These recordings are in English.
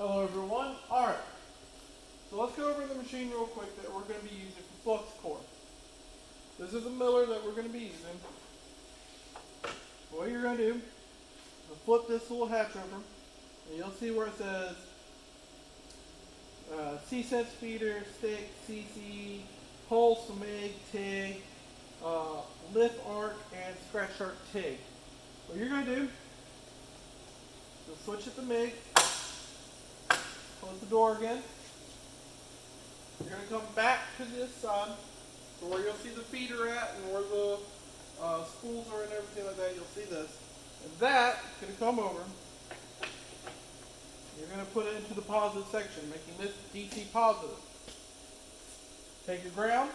Hello everyone. Alright, so let's go over the machine real quick that we're going to be using for flux core. This is a miller that we're going to be using. What you're going to do is flip this little hatch over, and you'll see where it says C-sense feeder, stick, CC, pulse, MIG, TIG, lift arc, and scratch arc TIG. What you're going to do is switch it to MIG. Close the door again. You're going to come back to this side, so where you'll see the feeder at and where the spools are and everything like that, you'll see this. And that's going to come over. You're going to put it into the positive section, making this DC positive. Take your ground.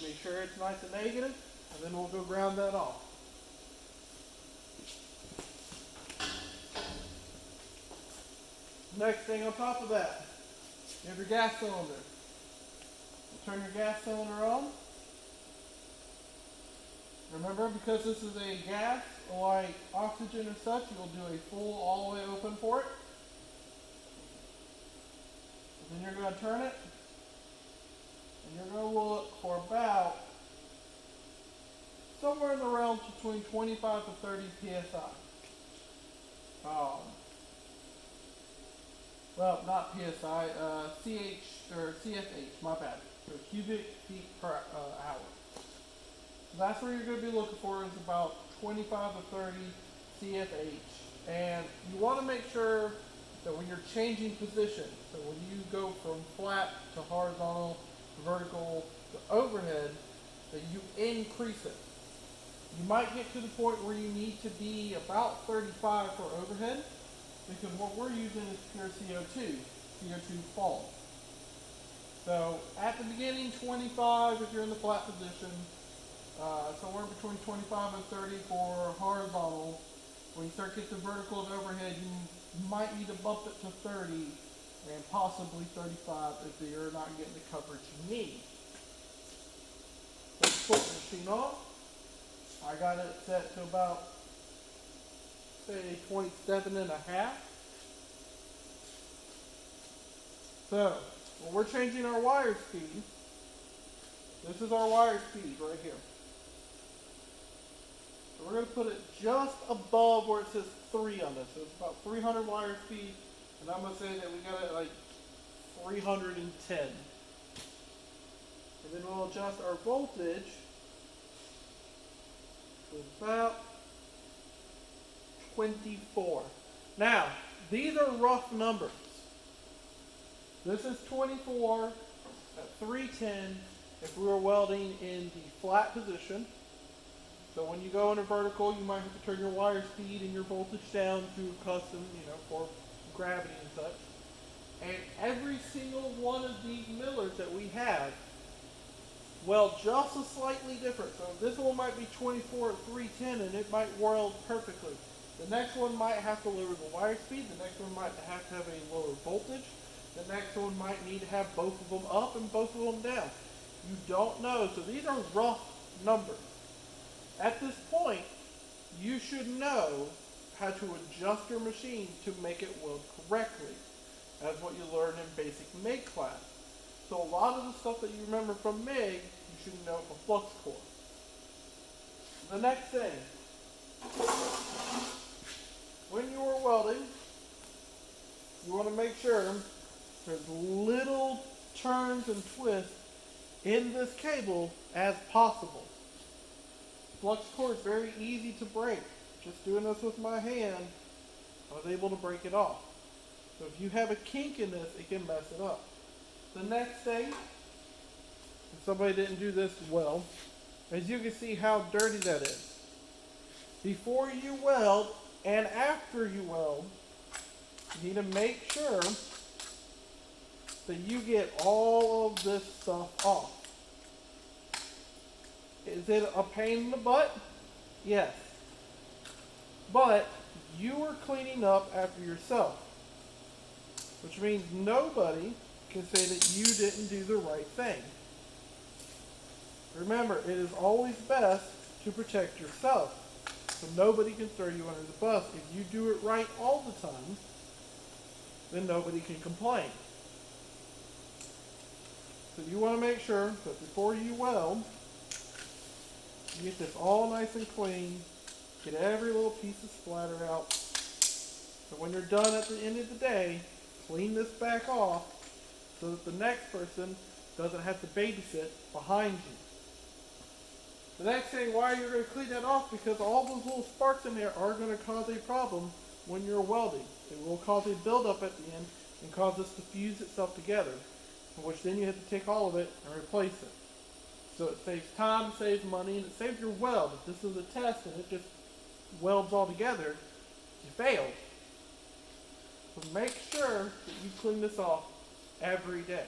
Make sure it's nice and negative. And then we'll go ground that off. Next thing on top of that, you have your gas cylinder. You turn your gas cylinder on. Remember, because this is a gas, like oxygen or such, you'll do a full all the way open for it. And then you're going to turn it. And you're going to look for about somewhere in the realm between 25 to 30 psi. Well, not psi, CH or CFH, my bad. So cubic feet per hour. So that's where you're going to be looking for, is about 25 to 30 CFH. And you want to make sure that when you're changing position, so when you go from flat to horizontal to vertical to overhead, that you increase it. You might get to the point where you need to be about 35 for overhead, because what we're using is pure CO2 fall. So at the beginning, 25 if you're in the flat position, somewhere between 25 and 30 for horizontal. When you start getting to vertical and overhead, you might need to bump it to 30 and possibly 35 if you're not getting the coverage you need. Let's flip the machine off. I got it set to about, say, 27 and a half. So, when we're changing our wire speed, this is our wire speed right here. So we're going to put it just above where it says 3 on this. So it's about 300 wire speed, and I'm going to say that we got it like 310. And then we'll adjust our voltage to about 24. Now, these are rough numbers. This is 24 at 310 if we were welding in the flat position. So when you go into vertical, you might have to turn your wire speed and your voltage down to custom, for gravity and such. And every single one of these millers that we have weld just a slightly different. So this one might be 24 at 310 and it might weld perfectly. The next one might have to lower the wire speed. The next one might have to have a lower voltage. The next one might need to have both of them up and both of them down. You don't know. So these are rough numbers. At this point, you should know how to adjust your machine to make it weld correctly. That's what you learn in basic MIG class. So a lot of the stuff that you remember from MIG, you should know for flux core. The next thing, when you are welding, you want to make sure there's little turns and twists in this cable as possible. Flux core is very easy to break. Just doing this with my hand, I was able to break it off. So if you have a kink in this, it can mess it up. The next thing, if somebody didn't do this well, as you can see how dirty that is. Before you weld and after you weld, you need to make sure that you get all of this stuff off. Is it a pain in the butt? Yes. But you are cleaning up after yourself, which means nobody can say that you didn't do the right thing. Remember, it is always best to protect yourself. So nobody can throw you under the bus. If you do it right all the time, then nobody can complain. So you want to make sure that before you weld, you get this all nice and clean, get every little piece of splatter out. So when you're done at the end of the day, clean this back off so that the next person doesn't have to babysit behind you. The next thing, why you're going to clean that off, because all those little sparks in there are going to cause a problem when you're welding. It will cause a buildup at the end and cause this to fuse itself together, which then you have to take all of it and replace it. So it saves time, saves money, and it saves your weld. If this is a test and it just welds all together, you failed. So make sure that you clean this off every day.